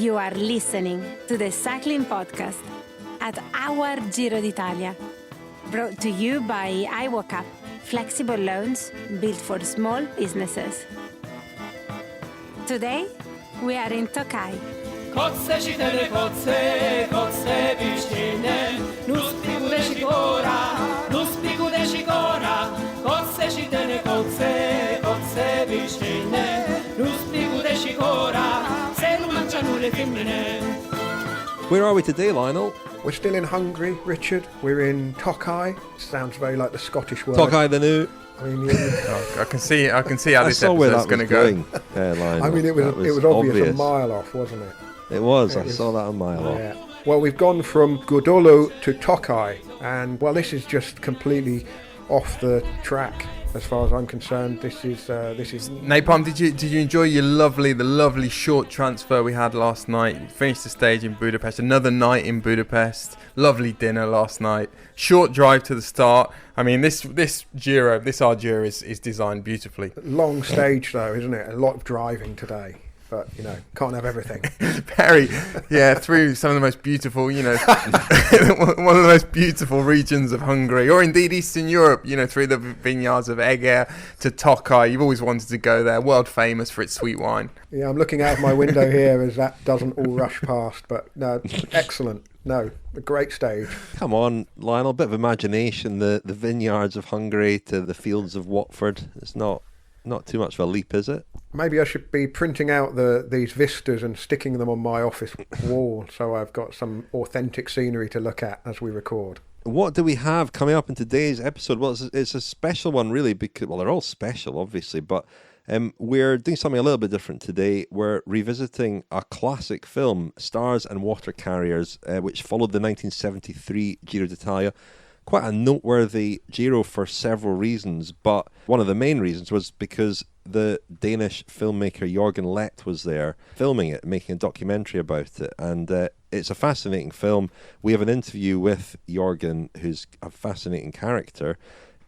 You are listening to the cycling podcast at Our Giro d'Italia, brought to you by iwoca, flexible loans built for small businesses. Today, we are in Tokai. Cozze citene cozze, cozze vicine, nu spigu de shikora, nu spigu de shikora. Cozze citene cozze, cozze vicine, nu spigu de shikora, se non mangiano le femmine. Where are we today, Lionel? We're still in Hungary, Richard. We're in Tokai. Sounds very like the Scottish word. Tokai the new. I mean, I can see how this episode's going to go. I mean, it was obvious a mile off, wasn't it? It was. I saw that a mile off. Well, we've gone from Gudolo to Tokai, and well, this is just completely off the track as far as I'm concerned. This is Napalm, did you enjoy the lovely short transfer we had last night? Finished the stage in Budapest, another night in Budapest, lovely dinner last night, short drive to the start. I mean, this Our Giro is designed beautifully. Long stage though, isn't it? A lot of driving today. But, can't have everything. Very, through some of the most beautiful, one of the most beautiful regions of Hungary, or indeed Eastern Europe, through the vineyards of Eger to Tokai. You've always wanted to go there, world famous for its sweet wine. Yeah, I'm looking out of my window here as that doesn't all rush past, but no, excellent. No, a great stage. Come on, Lionel, a bit of imagination. The vineyards of Hungary to the fields of Watford. It's not too much of a leap, is it? Maybe I should be printing out these vistas and sticking them on my office wall so I've got some authentic scenery to look at as we record. What do we have coming up in today's episode? Well, it's a special one, really, because, well, they're all special, obviously, but we're doing something a little bit different today. We're revisiting a classic film, Stars and Watercarriers, which followed the 1973 Giro d'Italia. Quite a noteworthy Giro for several reasons, but one of the main reasons was because the Danish filmmaker Jørgen Leth was there filming it, making a documentary about it, and it's a fascinating film. We have an interview with Jørgen, who's a fascinating character,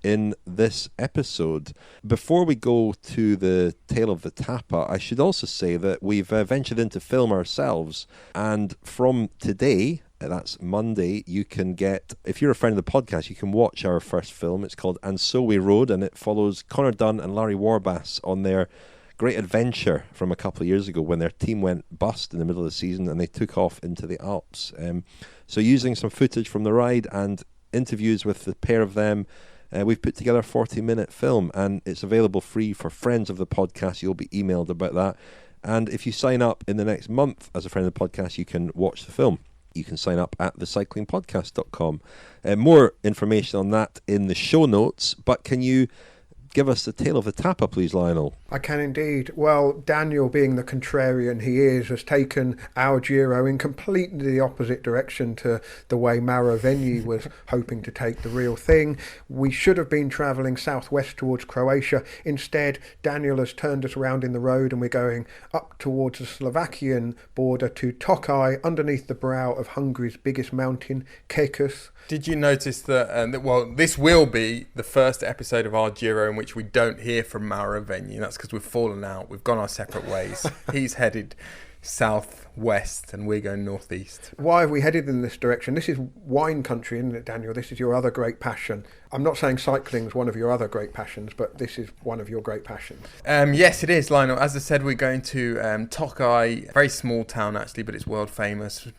in this episode. Before we go to the tale of the tapa, I should also say that we've ventured into film ourselves, and from today, that's Monday, you can get, if you're a friend of the podcast, you can watch our first film. It's called And So We Rode, and it follows Connor Dunn and Larry Warbass on their great adventure from a couple of years ago when their team went bust in the middle of the season and they took off into the Alps. So using some footage from the ride and interviews with the pair of them, we've put together a 40-minute film, and it's available free for friends of the podcast. You'll be emailed about that. And if you sign up in the next month as a friend of the podcast, you can watch the film. You can sign up at thecyclingpodcast.com. More information on that in the show notes, but can you give us the tale of the tapa, please, Lionel? I can indeed. Well, Daniel, being the contrarian he is, has taken Our Giro in completely the opposite direction to the way Mauro Vegni was hoping to take the real thing. We should have been travelling southwest towards Croatia. Instead, Daniel has turned us around in the road and we're going up towards the Slovakian border to Tokai, underneath the brow of Hungary's biggest mountain, Cozze. Did you notice that, this will be the first episode of Our Giro in which we don't hear from Mauro Vegni. That's because we've fallen out. We've gone our separate ways. He's headed southwest and we're going northeast. Why have we headed in this direction? This is wine country, isn't it, Daniel? This is your other great passion. I'm not saying cycling is one of your other great passions, but this is one of your great passions. Yes, it is, Lionel. As I said, we're going to Tokai, a very small town actually, but it's world famous,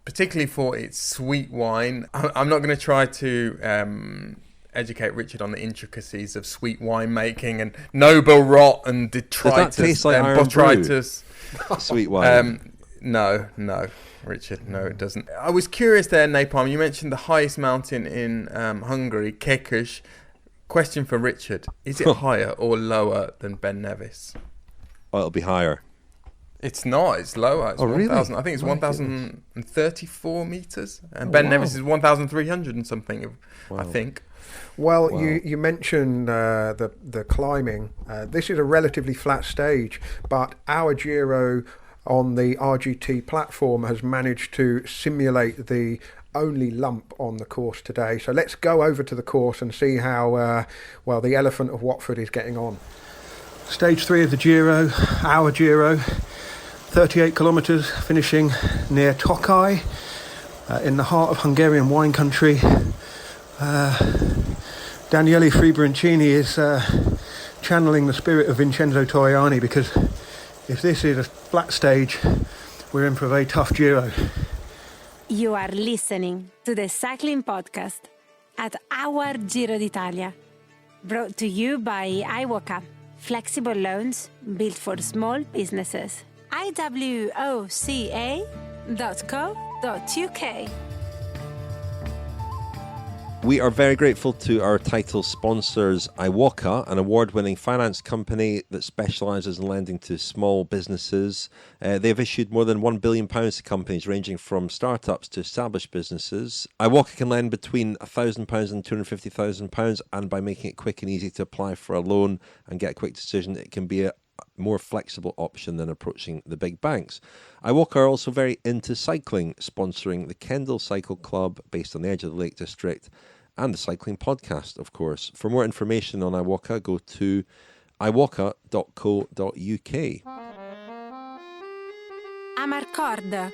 particularly for its sweet wine. I'm not going to try to educate Richard on the intricacies of sweet wine making and noble rot and detritus. Does that taste like and iron botrytis. Sweet wine. No, Richard, no, it doesn't. I was curious there, Napalm. You mentioned the highest mountain in Hungary, Cozze. Question for Richard: is it higher or lower than Ben Nevis? Oh, it'll be higher. It's not. It's lower. It's 1,000. Really? I think it's 1,034 meters, and Ben Nevis is 1,300 and something. Wow. I think. Well, wow. you mentioned the climbing. This is a relatively flat stage, but Our Giro on the RGT platform has managed to simulate the only lump on the course today. So let's go over to the course and see how the Elephant of Watford is getting on. Stage 3 of the Giro, Our Giro. 38 kilometres, finishing near Tokaj, in the heart of Hungarian wine country. Daniele Friebe is channeling the spirit of Vincenzo Torriani, because if this is a flat stage, we're in for a very tough Giro. You are listening to the Cycling Podcast at Our Giro d'Italia, brought to you by iwoca, flexible loans built for small businesses. iwoca.co.uk. We are very grateful to our title sponsors, iwoca, an award-winning finance company that specialises in lending to small businesses. They've issued more than £1 billion to companies ranging from startups to established businesses. iwoca can lend between £1,000 and £250,000, and by making it quick and easy to apply for a loan and get a quick decision, it can be a more flexible option than approaching the big banks. iwoca are also very into cycling, sponsoring the Kendal Cycle Club based on the edge of the Lake District, and the Cycling Podcast, of course. For more information on iwoca, go to iwoca.co.uk. Amarcord.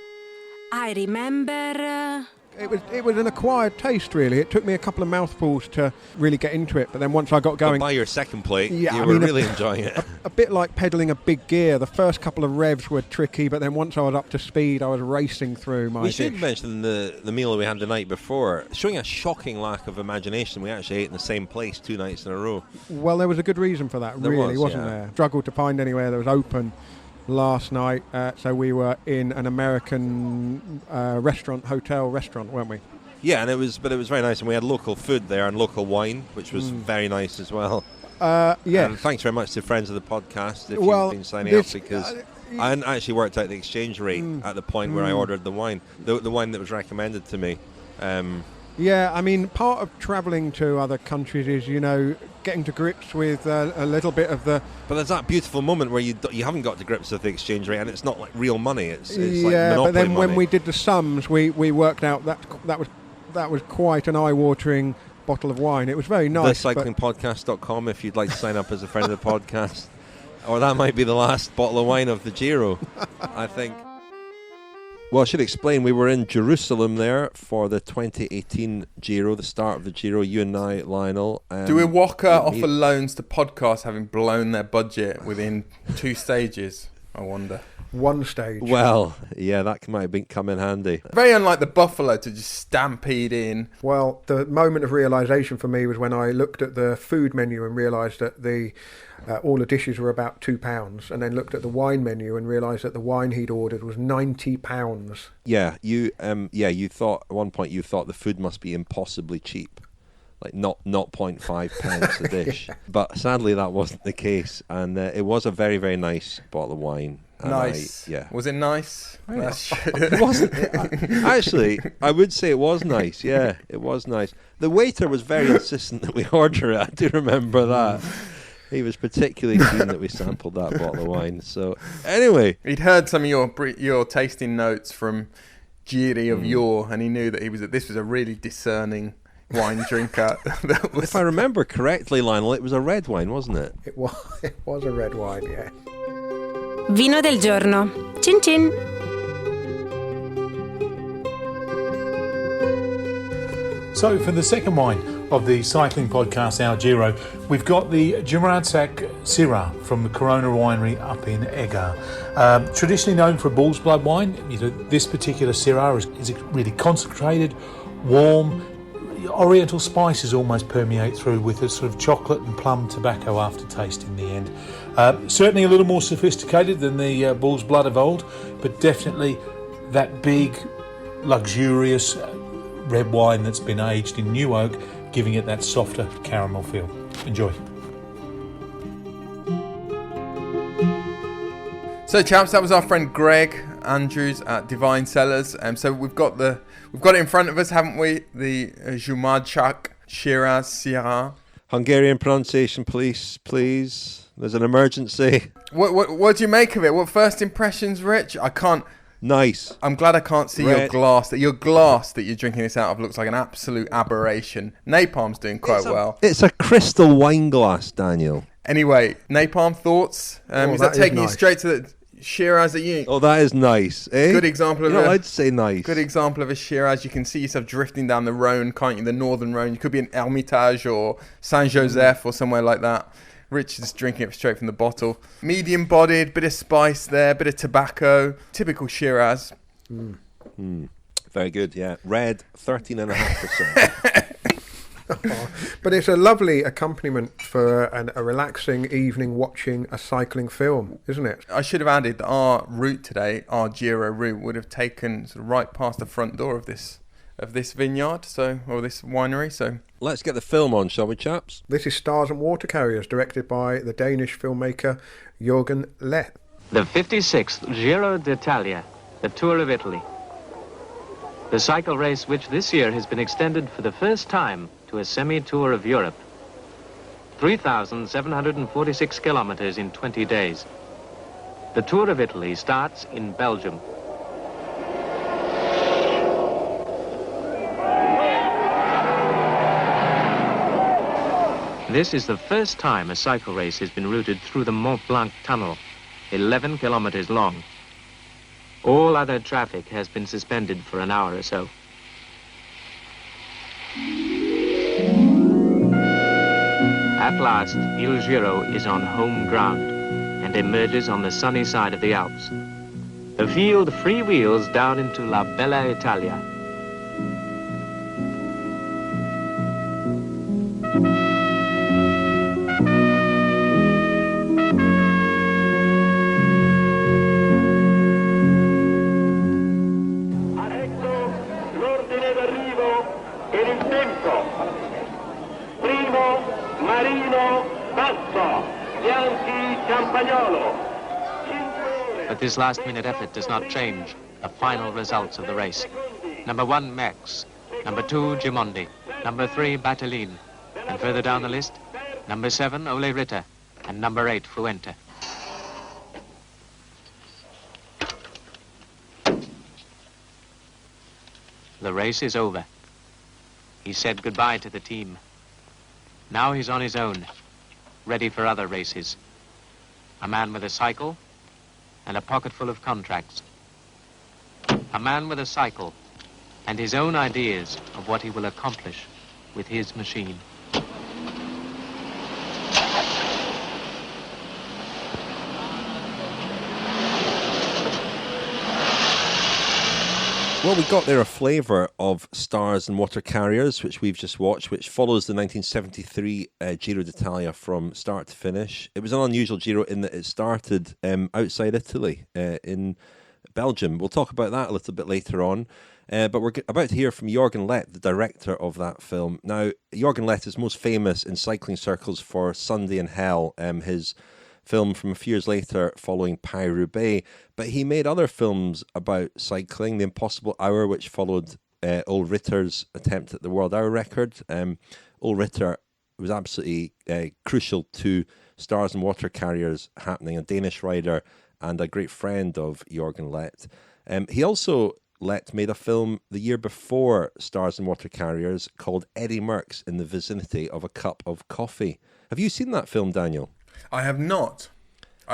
I remember... It was an acquired taste, really. It took me a couple of mouthfuls to really get into it, but then once I got going... But by your second plate, you were really enjoying it. A bit like pedalling a big gear. The first couple of revs were tricky, but then once I was up to speed, I was racing through my dish. Should mention the meal we had the night before. Showing a shocking lack of imagination, we actually ate in the same place 2 nights in a row. Well, there was a good reason for that, wasn't there? Struggled to find anywhere that was open last night, so we were in an American hotel restaurant, weren't we? Yeah, and it was very nice, and we had local food there and local wine, which was very nice as well. Yeah. And thanks very much to friends of the podcast if you've been signing up, because I hadn't actually worked out the exchange rate at the point where I ordered the wine, the wine that was recommended to me. Yeah, I mean, part of travelling to other countries is, getting to grips with a little bit of the... But there's that beautiful moment where you haven't got to grips with the exchange rate, and it's not like real money. It's like monopoly but then money. When we did the sums, we worked out that was quite an eye-watering bottle of wine. It was very nice. TheCyclingPodcast.com if you'd like to sign up as a friend of the podcast. Or that might be the last bottle of wine of the Giro, I think. Well, I should explain, we were in Jerusalem there for the 2018 Giro, the start of the Giro, you and I, Lionel. Do iwoca offer loans to podcasts having blown their budget within 2 stages, I wonder? 1 stage. Well, yeah, that might have come in handy. Very unlike the Buffalo to just stampede in. Well, the moment of realisation for me was when I looked at the food menu and realised that all the dishes were about £2, and then looked at the wine menu and realised that the wine he'd ordered was £90. Yeah, you thought at one point the food must be impossibly cheap, like not 0.5 pence a dish. But sadly, that wasn't the case, and it was a very, very nice bottle of wine. Nice. Was it nice? It wasn't. Actually, I would say it was nice. Yeah, it was nice. The waiter was very insistent that we order it. I do remember that. He was particularly keen that we sampled that bottle of wine. So, anyway, he'd heard some of your tasting notes from Giri of yore, and he knew that this was a really discerning wine drinker. If I remember correctly, Lionel, it was a red wine, wasn't it? It was a red wine, yeah. Vino del giorno. Chin chin. So for the second wine of the cycling podcast, Our Giro, we've got the Jumaradsák Syrah from the Corona Winery up in Eger. Traditionally known for a bull's blood wine, this particular Syrah is really concentrated, warm. Oriental spices almost permeate through with a sort of chocolate and plum tobacco aftertaste in the end. Certainly a little more sophisticated than the bull's blood of old, but definitely that big, luxurious red wine that's been aged in new oak, giving it that softer caramel feel. Enjoy. So, chaps, that was our friend Greg Andrews at Divine Cellars. So we've got it in front of us, haven't we? The Jumaradsák Syrah. Hungarian pronunciation, please. There's an emergency. What do you make of it? What first impressions, Rich? I can't. Nice. I'm glad I can't see your glass. That your glass that you're drinking this out of looks like an absolute aberration. Napalm's doing quite well. It's a crystal wine glass, Daniel. Anyway, Napalm thoughts. Is that taking you straight to Shiraz that you... Oh, that is nice, eh? Good example of You're not allowed to say nice. Good example of a Shiraz. You can see yourself drifting down the Rhone, can't you? The northern Rhone. You could be in Hermitage or Saint-Joseph or somewhere like that. Richard's drinking it straight from the bottle. Medium-bodied, bit of spice there, bit of tobacco. Typical Shiraz. Very good, yeah. Red, 13.5%. But it's a lovely accompaniment for a relaxing evening watching a cycling film, isn't it? I should have added that our route today, our Giro route, would have taken sort of right past the front door of this vineyard, or this winery. So Let's get the film on, shall we, chaps? This is Stars and Watercarriers, directed by the Danish filmmaker Jørgen Leth. The 56th Giro d'Italia, the Tour of Italy. The cycle race which this year has been extended for the first time to a semi-tour of Europe. 3,746 kilometers in 20 days. The Tour of Italy starts in Belgium. This is the first time a cycle race has been routed through the Mont Blanc tunnel, 11 kilometers long. All other traffic has been suspended for an hour or so. At last, Il Giro is on home ground and emerges on the sunny side of the Alps. The field freewheels down into La Bella Italia. But this last-minute effort does not change the final results of the race. Number 1, Merckx. Number 2, Gimondi. Number 3, Battaglia. And further down the list, number 7, Ole Ritter. And number 8, Fuente. The race is over. He said goodbye to the team. Now he's on his own, ready for other races. A man with a cycle and a pocket full of contracts. A man with a cycle and his own ideas of what he will accomplish with his machine. Well, we got there a flavour of Stars and Watercarriers, which we've just watched, which follows the 1973 Giro d'Italia from start to finish. It was an unusual Giro in that it started outside Italy, in Belgium. We'll talk about that a little bit later on. But we're about to hear from Jørgen Leth, the director of that film. Now, Jørgen Leth is most famous in cycling circles for Sunday in Hell, his film from a few years later following Paris-Roubaix, but he made other films about cycling, The Impossible Hour, which followed Ole Ritter's attempt at the world hour record. Ole Ritter was absolutely crucial to Stars and Watercarriers happening, a Danish rider and a great friend of Jørgen Leth. He also, Leth, made a film the year before Stars and Watercarriers called Eddy Merckx in the Vicinity of a Cup of Coffee. Have you seen that film, Daniel? I have not.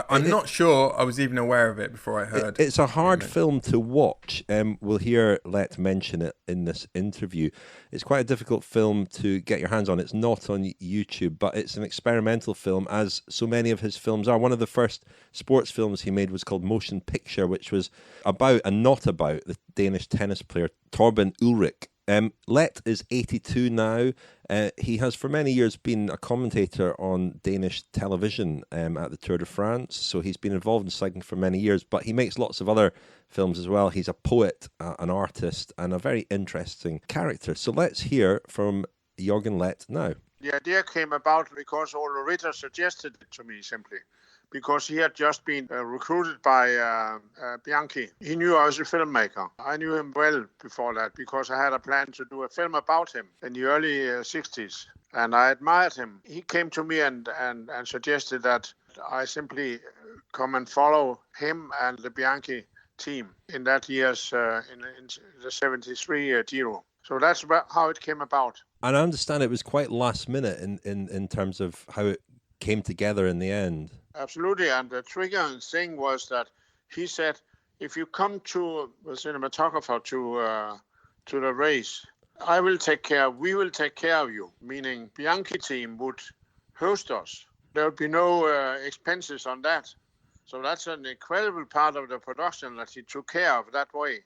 I'm not sure I was even aware of it before I heard. It's a hard film to watch. We'll hear Leth mention it in this interview. It's quite a difficult film to get your hands on. It's not on YouTube, but it's an experimental film, as so many of his films are. One of the first sports films he made was called Motion Picture, which was about and not about the Danish tennis player Torben Ulrich. Leth is 82 now. He has for many years been a commentator on Danish television at the Tour de France, so he's been involved in cycling for many years, but he makes lots of other films as well. He's a poet, an artist, and a very interesting character. So let's hear from Jørgen Leth now. The idea came about because Ole Ritter suggested it to me simply. Because he had just been recruited by Bianchi. He knew I was a filmmaker. I knew him well before that because I had a plan to do a film about him in the early 60s. And I admired him. He came to me and suggested that I simply come and follow him and the Bianchi team in that year's, in the 73 Giro. So that's how it came about. And I understand it was quite last minute in terms of how it came together in the end. Absolutely, and the triggering thing was that he said, if you come to the cinematographer to the race, we will take care of you, meaning Bianchi team would host us. There would be no expenses on that. So that's an incredible part of the production that he took care of that way.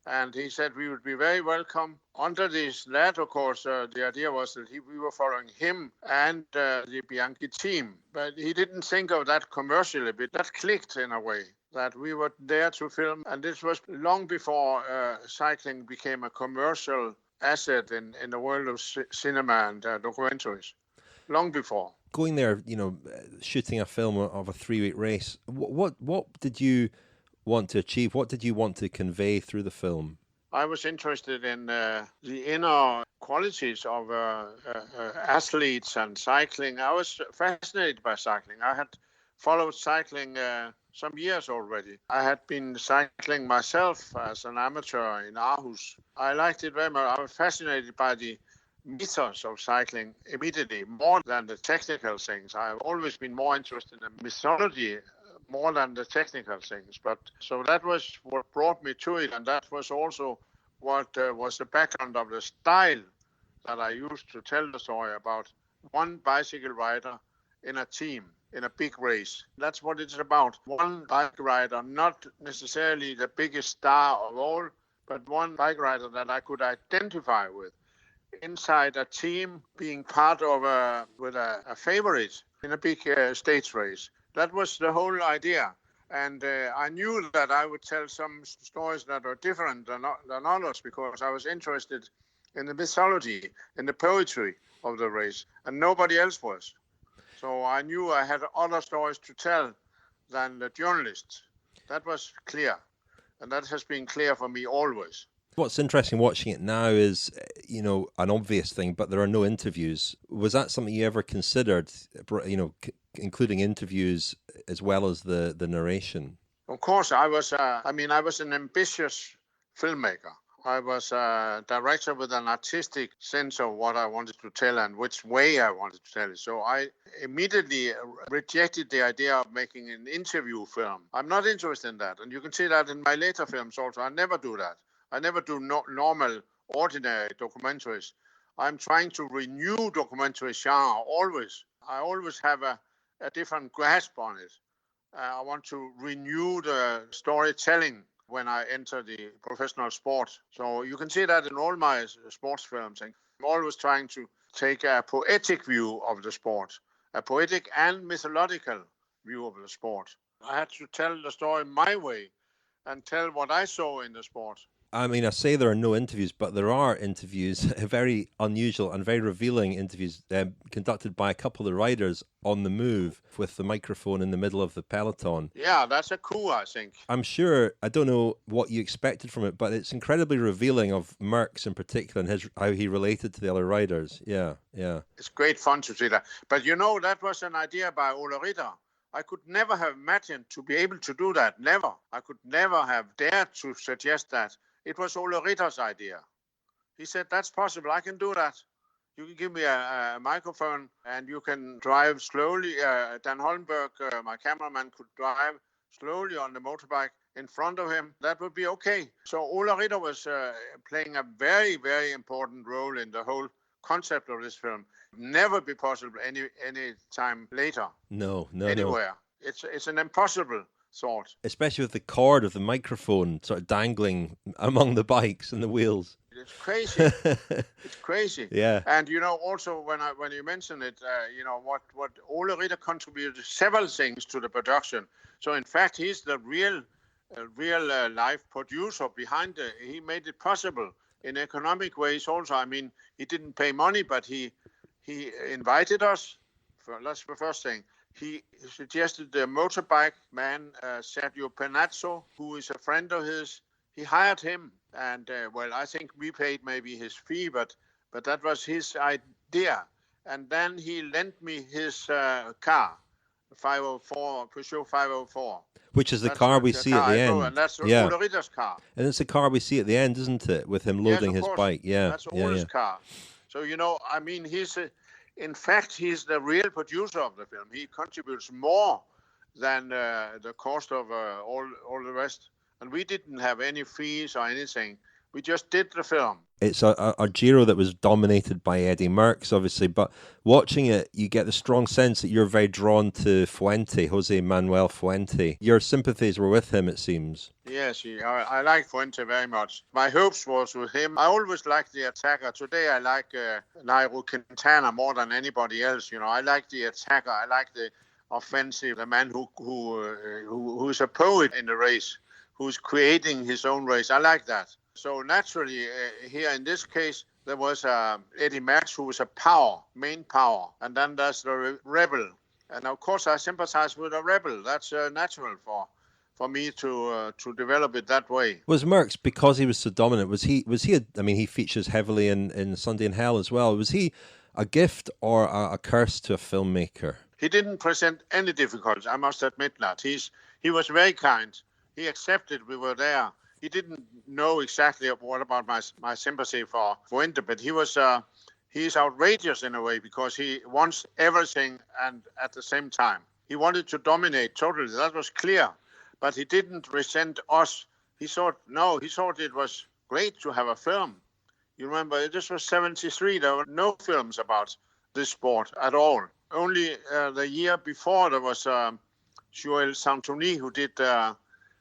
And he said we would be very welcome. Under that, of course, the idea was that we were following him and the Bianchi team. But he didn't think of that commercially, but that clicked in a way, that we were there to film. And this was long before cycling became a commercial asset in the world of cinema and documentaries. Long before. Going there, shooting a film of a 3-week race, what did you want to achieve? What did you want to convey through the film? I was interested in the inner qualities of athletes and cycling. I was fascinated by cycling. I had followed cycling some years already. I had been cycling myself as an amateur in Aarhus. I liked it very much. I was fascinated by the mythos of cycling immediately, more than the technical things. I've always been more interested in mythology more than the technical things. But so that was what brought me to it, and that was also what was the background of the style that I used to tell the story about. One bicycle rider in a team, in a big race. That's what it's about. One bike rider, not necessarily the biggest star of all, but one bike rider that I could identify with. Inside a team, being part of a favorite in a big stage race. That was the whole idea. And I knew that I would tell some stories that were different than others, because I was interested in the mythology, in the poetry of the race, and nobody else was. So I knew I had other stories to tell than the journalists. That was clear. And that has been clear for me always. What's interesting watching it now is, an obvious thing, but there are no interviews. Was that something you ever considered, including interviews as well as the narration? Of course, I was an ambitious filmmaker. I was a director with an artistic sense of what I wanted to tell and which way I wanted to tell it. So I immediately rejected the idea of making an interview film. I'm not interested in that. And you can see that in my later films also. I never do that. I never do normal, ordinary documentaries. I'm trying to renew documentary genre always. I always have a different grasp on it. I want to renew the storytelling when I enter the professional sport. So you can see that in all my sports films. I'm always trying to take a poetic view of the sport, a poetic and mythological view of the sport. I had to tell the story my way and tell what I saw in the sport. I mean, I say there are no interviews, but there are interviews, very unusual and very revealing interviews conducted by a couple of the riders on the move with the microphone in the middle of the peloton. Yeah, that's a coup, I think. I'm sure, I don't know what you expected from it, but it's incredibly revealing of Merckx in particular and how he related to the other riders. Yeah. It's great fun to see that. But that was an idea by Ole Ritter. I could never have imagined to be able to do that. Never. I could never have dared to suggest that. It was Ole Ritter's idea. He said, that's possible. I can do that. You can give me a microphone and you can drive slowly. Dan Holmberg, my cameraman, could drive slowly on the motorbike in front of him. That would be okay. So Ole Ritter was playing a very, very important role in the whole concept of this film. Never be possible any time later. No. Anywhere. It's an impossible thought. Especially with the cord of the microphone sort of dangling among the bikes and the wheels. It's crazy. It's crazy. Yeah. And also when you mention it, what Ole Ritter contributed several things to the production. So in fact, he's the real life producer behind it. He made it possible in economic ways also. I mean, he didn't pay money, but he invited us. That's the first thing. He suggested the motorbike man, Sergio Penazzo, who is a friend of his. He hired him. And, I think we paid maybe his fee, but that was his idea. And then he lent me his car, Peugeot 504. Which is the car we see at the end. And that's Ole Ritter's car. And it's the car we see at the end, isn't it? With him loading his bike. Yeah. That's Ole's car. So, he's the real producer of the film. He contributes more than the cost of all the rest. And we didn't have any fees or anything. We just did the film. It's a Giro that was dominated by Eddy Merckx, obviously, but watching it, you get the strong sense that you're very drawn to Fuente, Jose Manuel Fuente. Your sympathies were with him, it seems. Yes, I like Fuente very much. My hopes was with him. I always liked the attacker. Today I like Nairo Quintana more than anybody else. You know, I like the attacker. I like the offensive, the man who is a poet in the race, who's creating his own race. I like that. So naturally, here in this case, there was Eddy Merckx, who was a main power. And then there's the rebel. And of course, I sympathize with a rebel. That's natural for me to develop it that way. Was Merckx, because he was so dominant, he features heavily in Sunday in Hell as well. Was he a gift or a curse to a filmmaker? He didn't present any difficulties, I must admit that. He was very kind. He accepted we were there. He didn't know exactly what about my sympathy for Fuente, but he's outrageous in a way because he wants everything and at the same time. He wanted to dominate totally. That was clear. But he didn't resent us. He thought it was great to have a film. You remember, this was 1973. There were no films about this sport at all. Only the year before there was Joël Santoni who did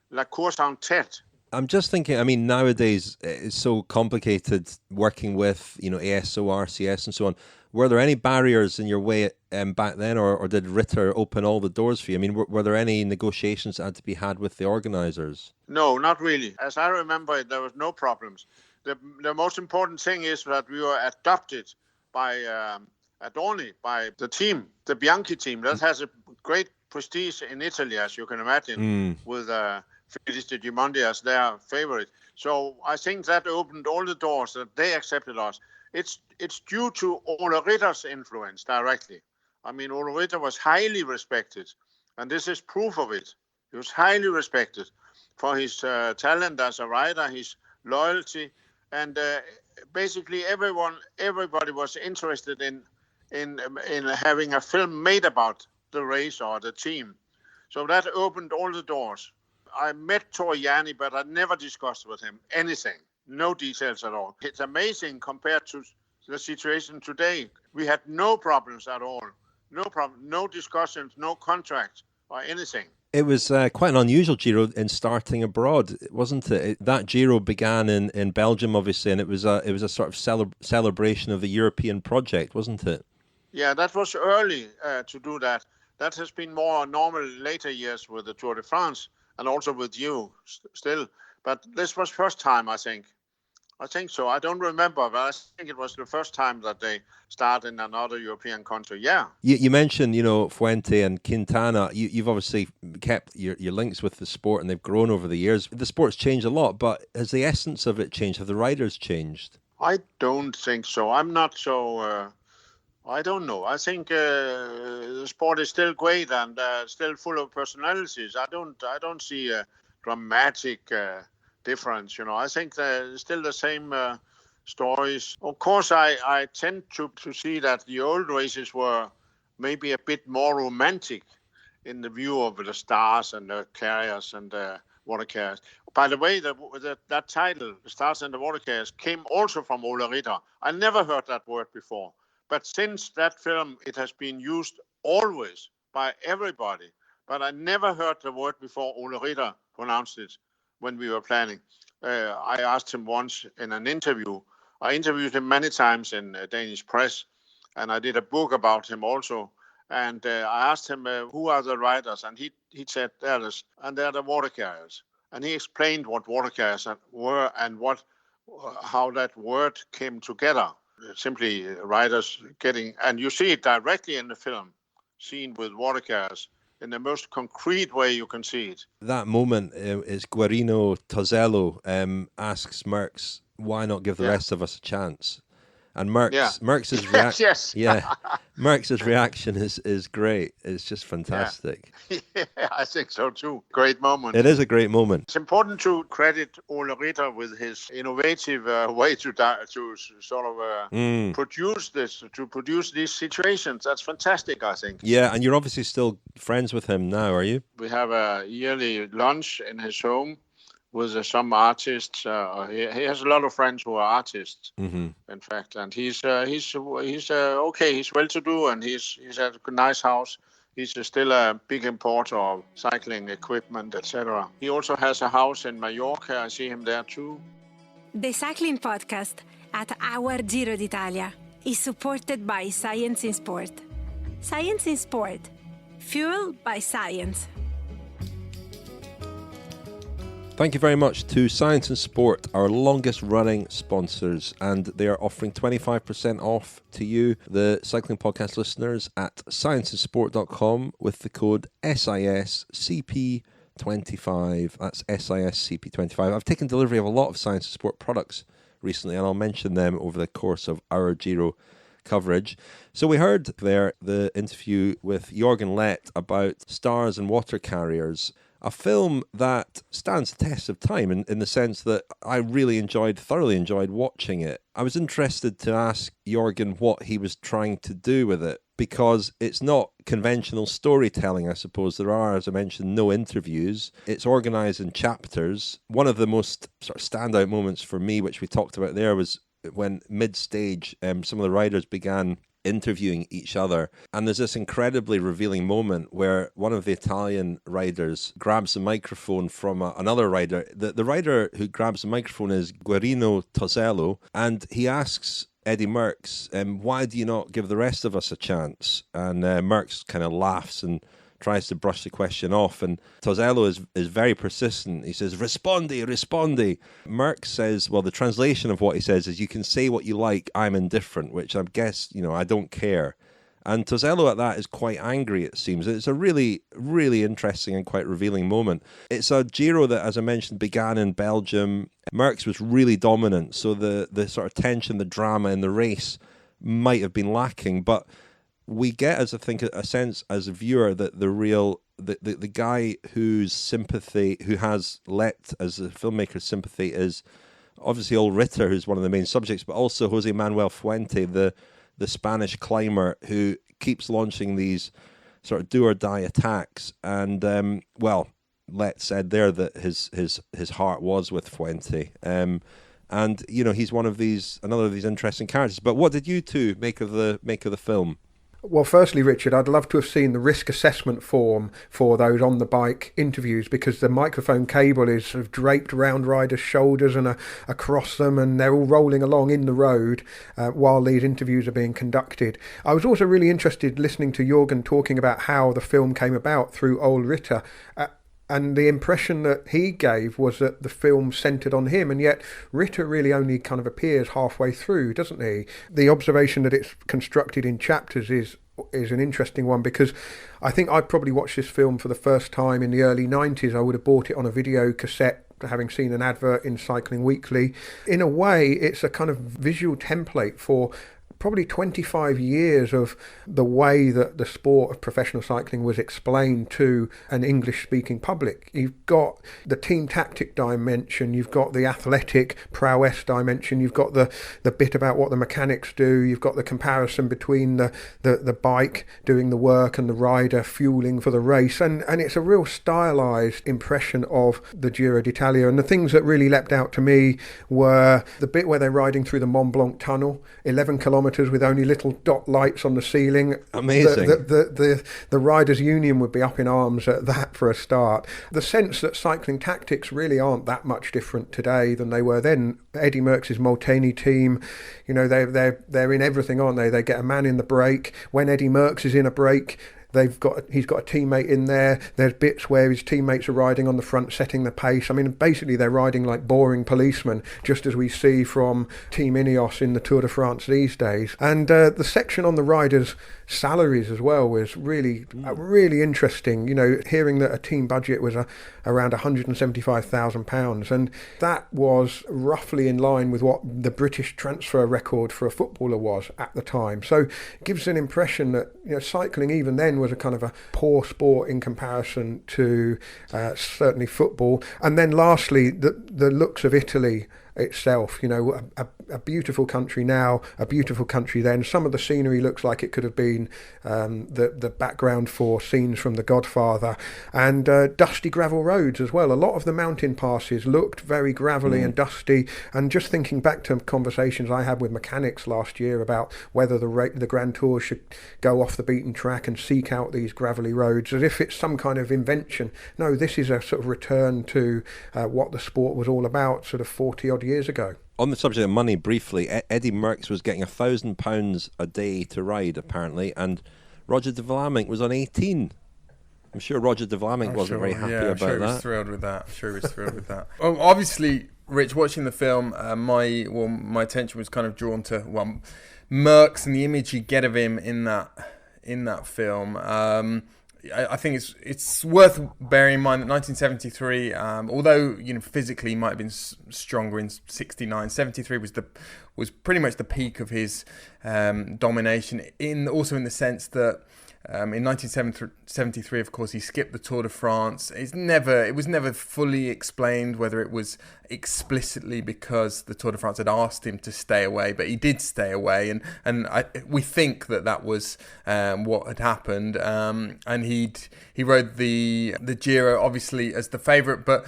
La Course en Tête. I'm just thinking, nowadays it's so complicated working with, ASO, RCS and so on. Were there any barriers in your way back then, or did Ritter open all the doors for you? Were there any negotiations that had to be had with the organisers? No, not really. As I remember it, there was no problems. The most important thing is that we were adopted by Adorni, by the team, the Bianchi team. That has a great prestige in Italy, as you can imagine, with Felice Gimondi as their favorite. So I think that opened all the doors that they accepted us. It's due to Ole Ritter's influence directly. Ole Ritter was highly respected, and this is proof of it. He was highly respected for his talent as a rider, his loyalty, and basically everybody was interested in having a film made about the race or the team. So that opened all the doors. I met Torriani, but I never discussed with him anything. No details at all. It's amazing compared to the situation today. We had no problems at all. No problem. No discussions, no contracts or anything. It was quite an unusual Giro in starting abroad, wasn't it? That Giro began in Belgium, obviously, and it was a sort of celebration of the European project, wasn't it? Yeah, that was early to do that. That has been more normal later years with the Tour de France. And also with you still. But this was first time, I think. I think so. I don't remember, but I think it was the first time that they started in another European country. Yeah. You mentioned, Fuente and Quintana. You've obviously kept your links with the sport and they've grown over the years. The sport's changed a lot, but has the essence of it changed? Have the riders changed? I don't think so. I'm not so... I don't know. I think the sport is still great and still full of personalities. I don't see a dramatic difference. I think there's still the same stories. Of course, I tend to see that the old races were maybe a bit more romantic in the view of the Stars and the Carriers and the Watercarriers. By the way, that title, the Stars and the Watercarriers, came also from Ole Ritter. I never heard that word before. But since that film, it has been used always by everybody. But I never heard the word before Ole Ritter pronounced it when we were planning. I asked him once in an interview. I interviewed him many times in Danish press, and I did a book about him also. And I asked him, who are the riders? And he said, they're the Watercarriers. And he explained what Watercarriers were and how that word came together. Simply riders getting, and you see it directly in the film, seen with Watercarriers in the most concrete way you can see it. That moment is Guarino Tozello asks Merckx, why not give the rest of us a chance? And Merckx's reaction, yes. yeah, Merckx's reaction is great. It's just fantastic. Yeah, I think so too. Great moment. It is a great moment. It's important to credit Ole Ritter with his innovative way to sort of produce this, to produce these situations. That's fantastic, I think. Yeah, and you're obviously still friends with him now, are you? We have a yearly lunch in his home with some artists. He has a lot of friends who are artists, in fact, and he's okay. He's well-to-do, and he's at a nice house. He's still a big importer of cycling equipment, etc. He also has a house in Mallorca. I see him there too. The cycling podcast at Our Giro d'Italia is supported by Science in Sport. Science in Sport, fueled by science. Thank you very much to Science and Sport, our longest running sponsors, and they are offering 25% off to you, the Cycling Podcast listeners, at scienceandsport.com with the code SISCP25. That's SISCP25. I've taken delivery of a lot of Science and Sport products recently, and I'll mention them over the course of our Giro coverage. So we heard there the interview with Jørgen Leth about Stars and Watercarriers, a film that stands the test of time in the sense that I really thoroughly enjoyed watching it. I was interested to ask Jørgen what he was trying to do with it, because it's not conventional storytelling, I suppose. There are, as I mentioned, no interviews. It's organised in chapters. One of the most sort of standout moments for me, which we talked about there, was when mid-stage some of the riders began interviewing each other, and there's this incredibly revealing moment where one of the Italian riders grabs the microphone from another rider. The rider who grabs the microphone is Guerino Tosello, and he asks Eddy Merckx, why do you not give the rest of us a chance? And Merckx kind of laughs and tries to brush the question off, and Tosello is very persistent. He says, "Rispondi, rispondi." Merckx says, well, the translation of what he says is, "You can say what you like, I'm indifferent," which I guess, I don't care. And Tosello at that is quite angry, it seems. It's a really, really interesting and quite revealing moment. It's a Giro that, as I mentioned, began in Belgium. Merckx was really dominant, so the sort of tension, the drama in the race might have been lacking, but we get, as I think, a sense as a viewer that the guy who has Leth as a filmmaker's sympathy is obviously Ole Ritter, who's one of the main subjects, but also Jose Manuel Fuente, the Spanish climber who keeps launching these sort of do or die attacks. And Leth said there that his heart was with Fuente. And he's another of these interesting characters. But what did you two make of the film? Well, firstly, Richard, I'd love to have seen the risk assessment form for those on-the-bike interviews, because the microphone cable is sort of draped around riders' shoulders and across them, and they're all rolling along in the road while these interviews are being conducted. I was also really interested listening to Jørgen talking about how the film came about through Ole Ritter. And the impression that he gave was that the film centred on him, and yet Ritter really only kind of appears halfway through, doesn't he? The observation that it's constructed in chapters is an interesting one, because I think I probably watched this film for the first time in the early 90s. I would have bought it on a video cassette, having seen an advert in Cycling Weekly. In a way, it's a kind of visual template for probably 25 years of the way that the sport of professional cycling was explained to an English-speaking public. You've got the team tactic dimension, you've got the athletic prowess dimension, you've got the bit about what the mechanics do, you've got the comparison between the bike doing the work and the rider fueling for the race, and it's a real stylised impression of the Giro d'Italia. And the things that really leapt out to me were the bit where they're riding through the Mont Blanc tunnel, 11 kilometres with only little dot lights on the ceiling. Amazing. The Riders' Union would be up in arms at that for a start. The sense that cycling tactics really aren't that much different today than they were then. Eddy Merckx's Molteni team, they're in everything, aren't they? They get a man in the break. When Eddy Merckx is in a break, He's got a teammate in there. There's bits where his teammates are riding on the front, setting the pace. I mean, basically they're riding like boring policemen, just as we see from Team Ineos in the Tour de France these days. And the section on the riders' salaries as well was really interesting. You know, hearing that a team budget was around £175,000, and that was roughly in line with what the British transfer record for a footballer was at the time. So it gives an impression that, you know, cycling even then was a kind of a poor sport in comparison to certainly football. And then lastly, the looks of Italy itself, you know, a beautiful country now, a beautiful country then. Some of the scenery looks like it could have been the background for scenes from The Godfather, and dusty gravel roads as well. A lot of the mountain passes looked very gravelly and dusty, and just thinking back to conversations I had with mechanics last year about whether the Grand Tour should go off the beaten track and seek out these gravelly roads as if it's some kind of invention. No, this is a sort of return to what the sport was all about sort of 40 odd years ago. On the subject of money, briefly, Eddy Merckx was getting £1,000 a day to ride, apparently, and Roger de Vlamingh was on 18. I'm sure Roger de Vlamingh wasn't very happy about that. I'm sure he was thrilled with that. Well, obviously, Rich, watching the film, my attention was kind of drawn to Merckx and the image you get of him in that film. I think it's worth bearing in mind that 1973, although, you know, physically he might have been stronger in 69, 73 was pretty much the peak of his domination. Also in the sense that in 1973, of course, he skipped the Tour de France. It was never fully explained whether it was explicitly because the Tour de France had asked him to stay away, but he did stay away, and we think that was what had happened. And he rode the Giro obviously as the favourite, but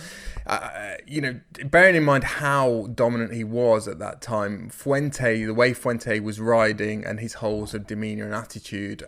you know, bearing in mind how dominant he was at that time, the way Fuente was riding and his whole sort of demeanour and attitude,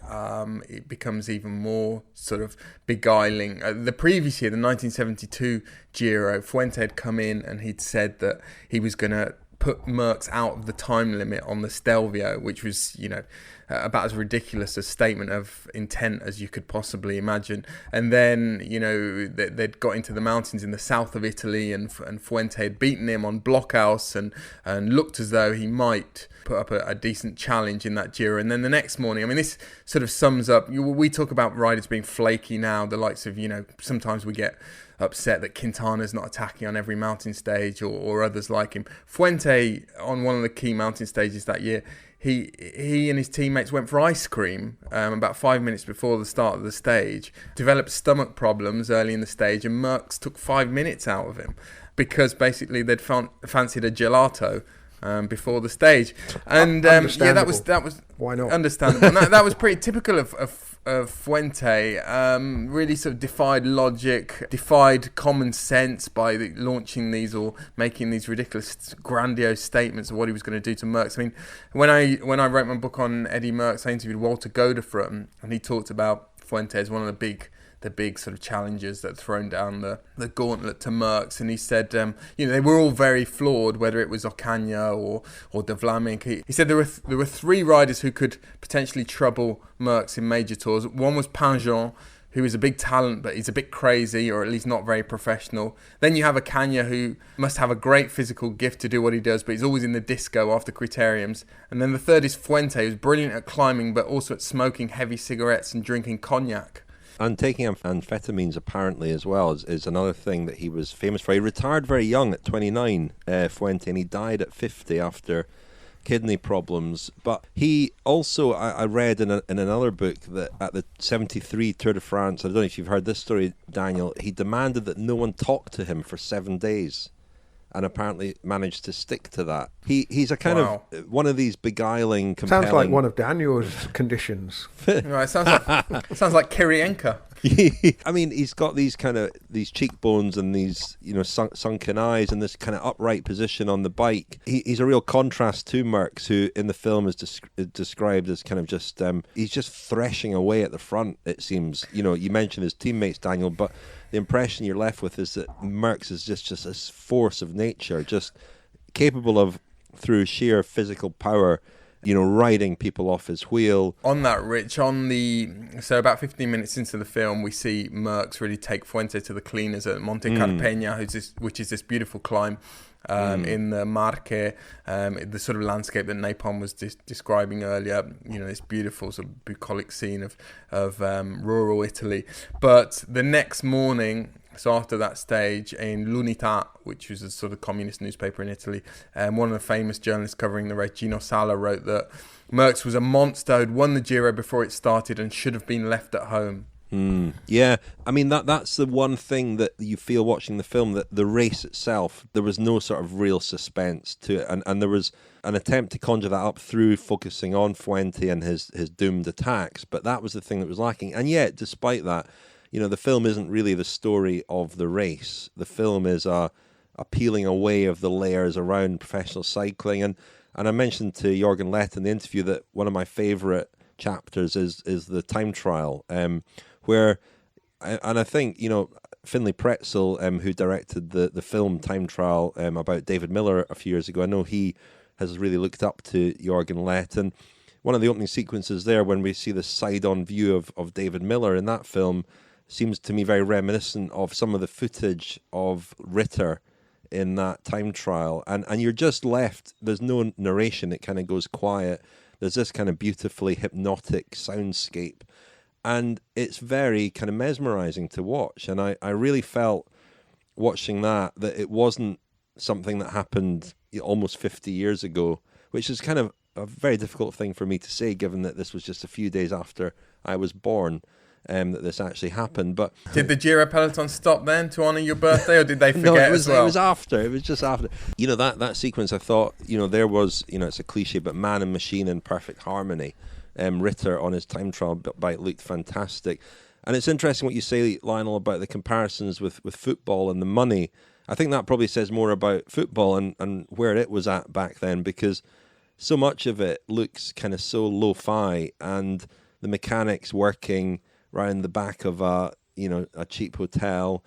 it becomes even more sort of beguiling. The previous year, the 1972 Giro, Fuente had come in and he'd said that he was going to put Merckx out of the time limit on the Stelvio, which was, you know, about as ridiculous a statement of intent as you could possibly imagine. And then, you know, they'd got into the mountains in the south of Italy, and Fuente had beaten him on Blockhouse and looked as though he might put up a decent challenge in that Giro. And then the next morning, I mean, this sort of sums up, we talk about riders being flaky now, the likes of, you know, sometimes we get upset that Quintana's not attacking on every mountain stage or others like him. Fuente, on one of the key mountain stages that year, he and his teammates went for ice cream about 5 minutes before the start of the stage, developed stomach problems early in the stage, and Merckx took 5 minutes out of him because basically they'd fancied a gelato before the stage. And yeah, that was why not? Understandable. that was pretty typical of Fuente. Really sort of defied logic, defied common sense by launching these or making these ridiculous, grandiose statements of what he was going to do to Merckx. I mean, when I wrote my book on Eddy Merckx, I interviewed Walter Godefroot, and he talked about Fuente as one of the big sort of challenges that thrown down the gauntlet to Merckx, and he said, you know, they were all very flawed, whether it was Ocaña or de Vlamingh. He said there were three riders who could potentially trouble Merckx in major tours. One was Pinjon, who is a big talent, but he's a bit crazy, or at least not very professional. Then you have Ocaña, who must have a great physical gift to do what he does, but he's always in the disco after criteriums. And then the third is Fuente, who's brilliant at climbing, but also at smoking heavy cigarettes and drinking cognac. And taking amphetamines apparently as well is another thing that he was famous for. He retired very young at 29, Fuente, and he died at 50 after kidney problems. But he also, I read in another book that at the 73 Tour de France, I don't know if you've heard this story, Daniel, he demanded that no one talk to him for 7 days, and apparently managed to stick to that. He's a kind of one of these beguiling, compelling... Sounds like one of Daniel's conditions. Right, sounds like Kirienka. I mean, he's got these cheekbones and these, you know, sunken eyes and this kind of upright position on the bike. He's a real contrast to Merckx, who in the film is described as kind of just he's just threshing away at the front, it seems. You know, you mentioned his teammates, Daniel, but the impression you're left with is that Merckx is just this force of nature, just capable of, through sheer physical power, riding people off his wheel. On that, Rich, so about 15 minutes into the film, we see Merckx really take Fuente to the cleaners at Monte Carpegna, which is this beautiful climb in the Marche, the sort of landscape that Napalm was describing earlier. This beautiful sort of bucolic scene of rural Italy. But the next morning, so after that stage, in l'Unità, which was a sort of communist newspaper in Italy, one of the famous journalists covering the race, Gino Sala, wrote that Merckx was a monster who'd won the Giro before it started and should have been left at home. Yeah, I mean, that's the one thing that you feel watching the film, that the race itself, there was no sort of real suspense to it, and there was an attempt to conjure that up through focusing on Fuente and his doomed attacks, but that was the thing that was lacking. And yet, despite that, the film isn't really the story of the race. The film is a peeling away of the layers around professional cycling, and I mentioned to Jørgen Leth in the interview that one of my favourite chapters is the time trial, where, and I think, Finlay Pretzel, who directed the film Time Trial about David Miller a few years ago, I know he has really looked up to Jørgen Leth, and one of the opening sequences there, when we see the side-on view of David Miller in that film, seems to me very reminiscent of some of the footage of Ritter in that time trial, and you're just left, there's no narration, it kind of goes quiet, there's this kind of beautifully hypnotic soundscape, and it's very kind of mesmerizing to watch. And I really felt watching that it wasn't something that happened almost 50 years ago, which is kind of a very difficult thing for me to say, given that this was just a few days after I was born, that this actually happened. But did the Giro peloton stop then to honour your birthday, or did they forget? No, it was as well? It was after. It was just after. That sequence, I thought, there was, it's a cliche, but man and machine in perfect harmony. Ritter on his time trial bike looked fantastic. And it's interesting what you say, Lionel, about the comparisons with football and the money. I think that probably says more about football and where it was at back then, because so much of it looks kind of so lo-fi, and the mechanics working round the back of a cheap hotel.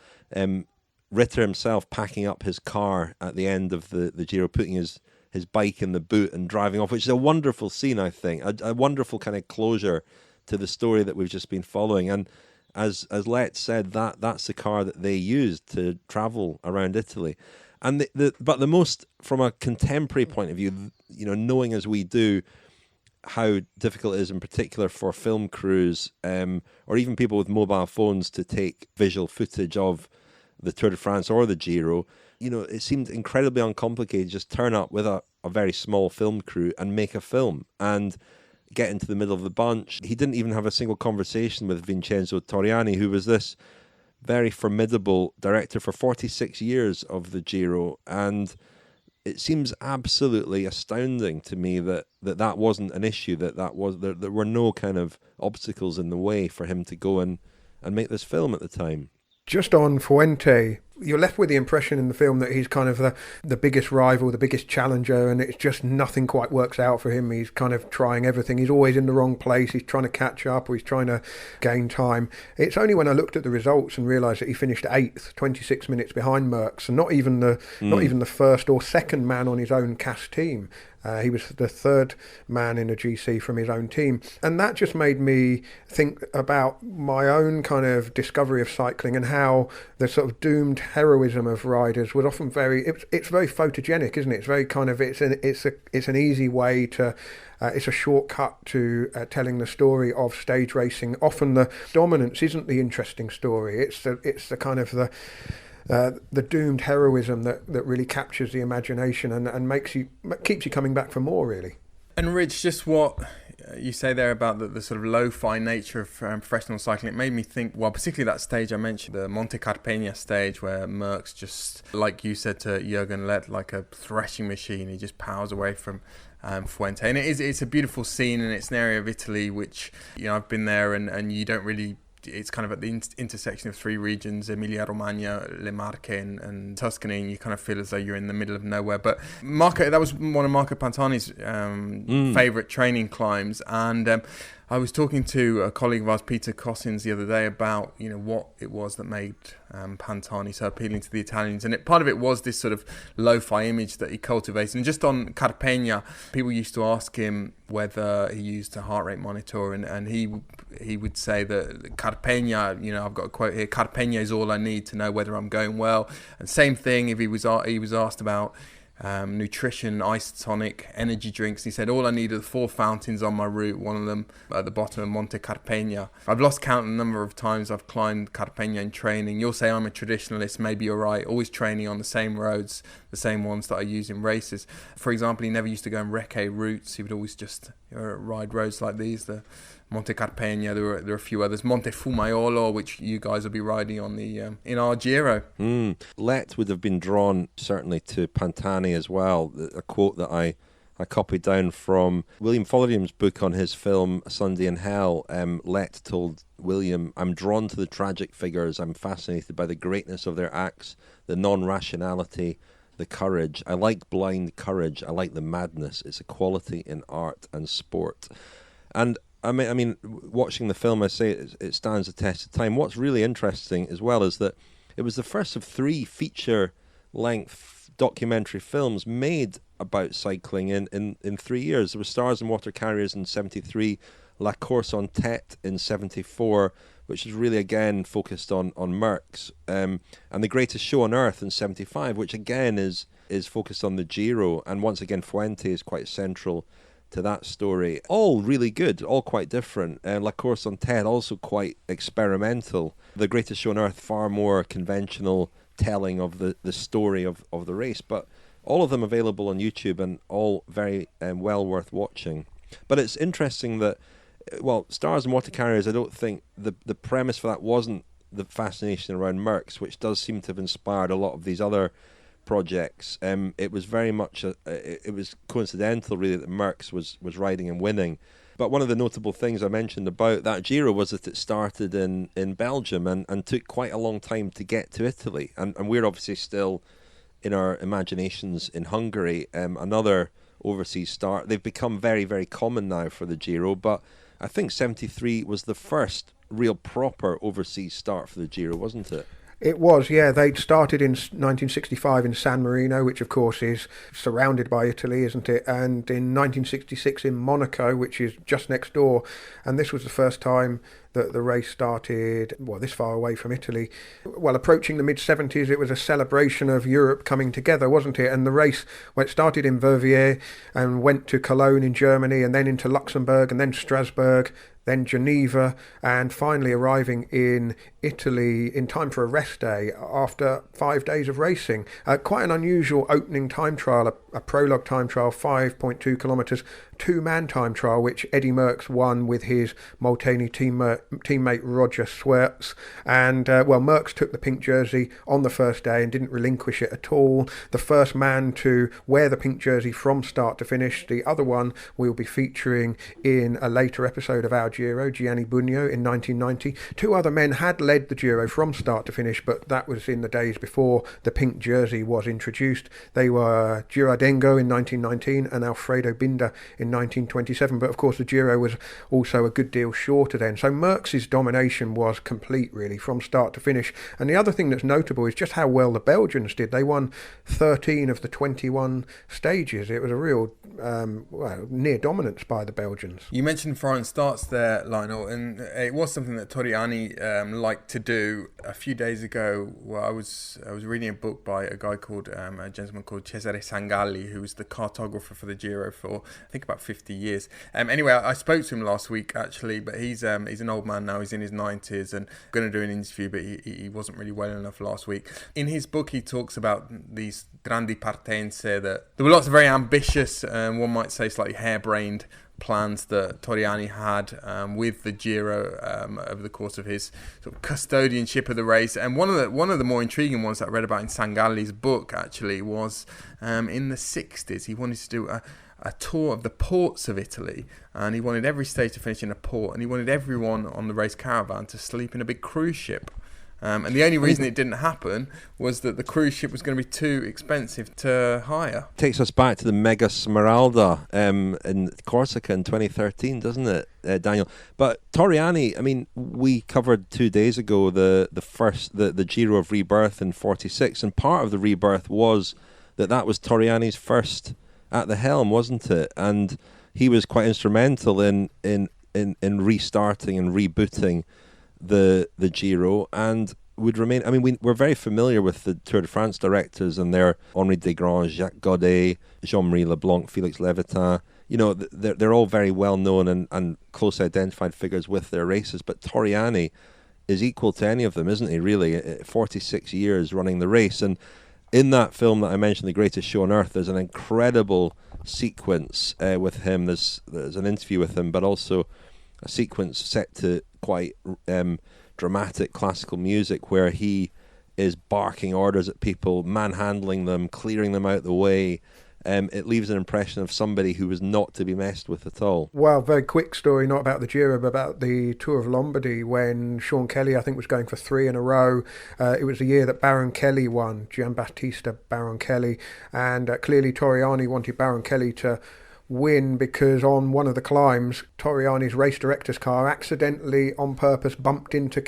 Ritter himself packing up his car at the end of the Giro, putting his bike in the boot and driving off, which is a wonderful scene, I think, a wonderful kind of closure to the story that we've just been following. And as Leth said, that's the car that they used to travel around Italy. And but the most, from a contemporary point of view, knowing as we do how difficult it is in particular for film crews, or even people with mobile phones, to take visual footage of the Tour de France or the Giro, it seemed incredibly uncomplicated. Just turn up with a very small film crew and make a film and get into the middle of the bunch. He didn't even have a single conversation with Vincenzo Torriani, who was this very formidable director for 46 years of the Giro, and it seems absolutely astounding to me that wasn't an issue, there were no kind of obstacles in the way for him to go and make this film at the time. Just on Fuente, you're left with the impression in the film that he's kind of the biggest rival, the biggest challenger, and it's just nothing quite works out for him. He's kind of trying everything. He's always in the wrong place. He's trying to catch up, or he's trying to gain time. It's only when I looked at the results and realised that he finished 8th, 26 minutes behind Merckx, and not even the first or second man on his own CAS team. He was the third man in a GC from his own team. And that just made me think about my own kind of discovery of cycling and how the sort of doomed heroism of riders was often it's very photogenic, isn't it? It's very kind of, it's an easy way to, it's a shortcut to telling the story of stage racing. Often the dominance isn't the interesting story. It's the kind of the doomed heroism that really captures the imagination and keeps you coming back for more, really. And Rich, just what you say there about the sort of lo-fi nature of professional cycling, it made me think, well, particularly that stage I mentioned, the Monte Carpegna stage, where Merckx just, like you said to Jørgen Leth, like a threshing machine, he just powers away from Fuente. And it's a beautiful scene, and it's an area of Italy which, I've been there, and you don't really, it's kind of at the intersection of three regions, Emilia-Romagna, Le Marche and Tuscany, and you kind of feel as though you're in the middle of nowhere. But that was one of Marco Pantani's favourite training climbs, and I was talking to a colleague of ours, Peter Cossins, the other day about, what it was that made Pantani so appealing to the Italians. And part of it was this sort of lo-fi image that he cultivated. And just on Carpegna, people used to ask him whether he used a heart rate monitor, and he would say that Carpegna, I've got a quote here, Carpegna is all I need to know whether I'm going well. And same thing if he was asked about nutrition, isotonic energy drinks. He said, all I need are the 4 fountains on my route, one of them at the bottom of Monte Carpegna. I've lost count the number of times I've climbed Carpegna in training. You'll say I'm a traditionalist, maybe you're right, always training on the same roads, the same ones that I use in races. For example, he never used to go on recce routes. He would always just ride roads like these, the Monte Carpegna. There are a few others. Monte Fumaiolo, which you guys will be riding on the in our Giro. Leth would have been drawn certainly to Pantani as well. A quote that I copied down from William Follerium's book on his film A Sunday in Hell. Leth told William, I'm drawn to the tragic figures. I'm fascinated by the greatness of their acts, the non-rationality, the courage. I like blind courage. I like the madness. It's a quality in art and sport. And I mean, watching the film, I say it stands the test of time. What's really interesting as well is that it was the first of 3 feature-length documentary films made about cycling in 3 years. There was Stars and Watercarriers in 73, La Course on Tête in 74, which is really again focused on Merckx, and The Greatest Show on Earth in 75, which again is focused on the Giro, and once again Fuente is quite central to that story. All really good, all quite different. La Course on Tête also quite experimental. The Greatest Show on Earth far more conventional telling of the story of the race, but all of them available on YouTube and all very well worth watching. But it's interesting that, well, Stars and Watercarriers, I don't think the premise for that wasn't the fascination around Merckx, which does seem to have inspired a lot of these other projects. It was very much it was coincidental really that Merckx was riding and winning. But one of the notable things I mentioned about that Giro was that it started in Belgium and took quite a long time to get to Italy. And we're obviously still in our imaginations in Hungary. Another overseas start. They've become very, very common now for the Giro, but I think 73 was the first real proper overseas start for the Giro, wasn't it? It was, yeah. They'd started in 1965 in San Marino, which of course is surrounded by Italy, isn't it? And in 1966 in Monaco, which is just next door. And this was the first time that the race started, well, this far away from Italy. Well, approaching the mid-70s, it was a celebration of Europe coming together, wasn't it? And the race, well, it started in Verviers and went to Cologne in Germany and then into Luxembourg and then Strasbourg, then Geneva, and finally arriving in Italy in time for a rest day after 5 days of racing. Quite an unusual opening time trial, a prologue time trial, 5.2 kilometres, 2-man time trial, which Eddy Merckx won with his Molteni teammate Roger Swerts. And, well, Merckx took the pink jersey on the first day and didn't relinquish it at all. The first man to wear the pink jersey from start to finish. The other one we'll be featuring in a later episode of Our Giro, Gianni Bugno in 1990. 2 other men had led the Giro from start to finish, but that was in the days before the pink jersey was introduced. They were Girardengo in 1919 and Alfredo Binda in 1927, but of course the Giro was also a good deal shorter then. So Merckx's domination was complete really from start to finish. And the other thing that's notable is just how well the Belgians did. They won 13 of the 21 stages. It was a real near dominance by the Belgians. You mentioned foreign starts there, Lionel, and it was something that Torriani liked to do. A few days ago, well, I was reading a book by a gentleman called Cesare Sangalli, who was the cartographer for the Giro for I think about 50 years. Anyway, I spoke to him last week actually, but he's an old man now. He's in his 90s and going to do an interview, but he wasn't really well enough last week. In his book, he talks about these grandi partenze, that there were lots of very ambitious, one might say slightly harebrained plans that Torriani had with the Giro over the course of his sort of custodianship of the race. And one of the more intriguing ones that I read about in Sangalli's book actually was in the 60s. He wanted to do a tour of the ports of Italy, and he wanted every stage to finish in a port, and he wanted everyone on the race caravan to sleep in a big cruise ship. And the only reason it didn't happen was that the cruise ship was going to be too expensive to hire. Takes us back to the Mega Smeralda in Corsica in 2013, doesn't it, Daniel? But Torriani, I mean, we covered 2 days ago the Giro of Rebirth in 46, and part of the rebirth was that was Torriani's first at the helm, wasn't it? And he was quite instrumental in restarting and rebooting the Giro, and would remain. I mean, we're very familiar with the Tour de France directors, and they're Henri Desgrands, Jacques Godet, Jean-Marie Leblanc, Félix Levitin. You know, they're all very well known and closely identified figures with their races. But Torriani is equal to any of them, isn't he? Really, 46 years running the race. And in that film that I mentioned, The Greatest Show on Earth, there's an incredible sequence with him. There's an interview with him, but also a sequence set to quite dramatic classical music where he is barking orders at people, manhandling them, clearing them out the way. It leaves an impression of somebody who was not to be messed with at all. Well, very quick story, not about the Giro, but about the Tour of Lombardy when Sean Kelly, I think, was going for 3 in a row. It was the year that Baron Kelly won, Giambattista Baron Kelly, and clearly Torriani wanted Baron Kelly to win because on one of the climbs, Torriani's race director's car accidentally, on purpose, bumped into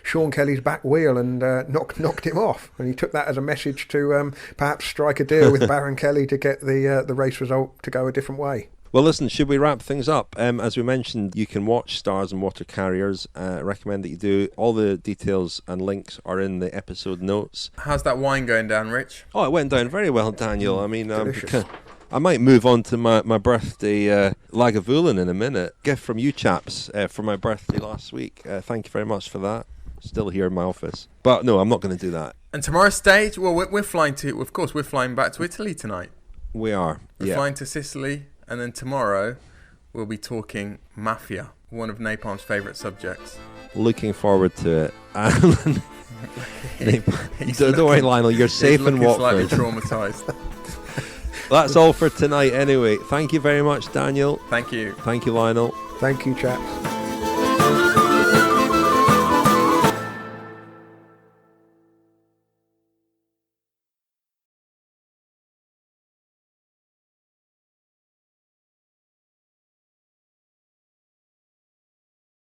Sean Kelly's back wheel and knocked him off. And he took that as a message to perhaps strike a deal with Baron Kelly to get the race result to go a different way. Well, listen, should we wrap things up? As we mentioned, you can watch Stars and Watercarriers. I recommend that you do. All the details and links are in the episode notes. How's that wine going down, Rich? Oh, it went down very well, Daniel. I mean, I might move on to my birthday Lagavulin in a minute. Gift from you chaps for my birthday last week. Thank you very much for that. Still here in my office. But no, I'm not going to do that. And tomorrow's stage, well, we're flying back to Italy tonight. We are. We're flying to Sicily, and then tomorrow we'll be talking mafia, one of Napalm's favourite subjects. Looking forward to it. Don't worry, Lionel, you're safe in Watford. Slightly traumatised. That's all for tonight anyway. Thank you very much, Daniel. Thank you. Thank you, Lionel. Thank you, chaps.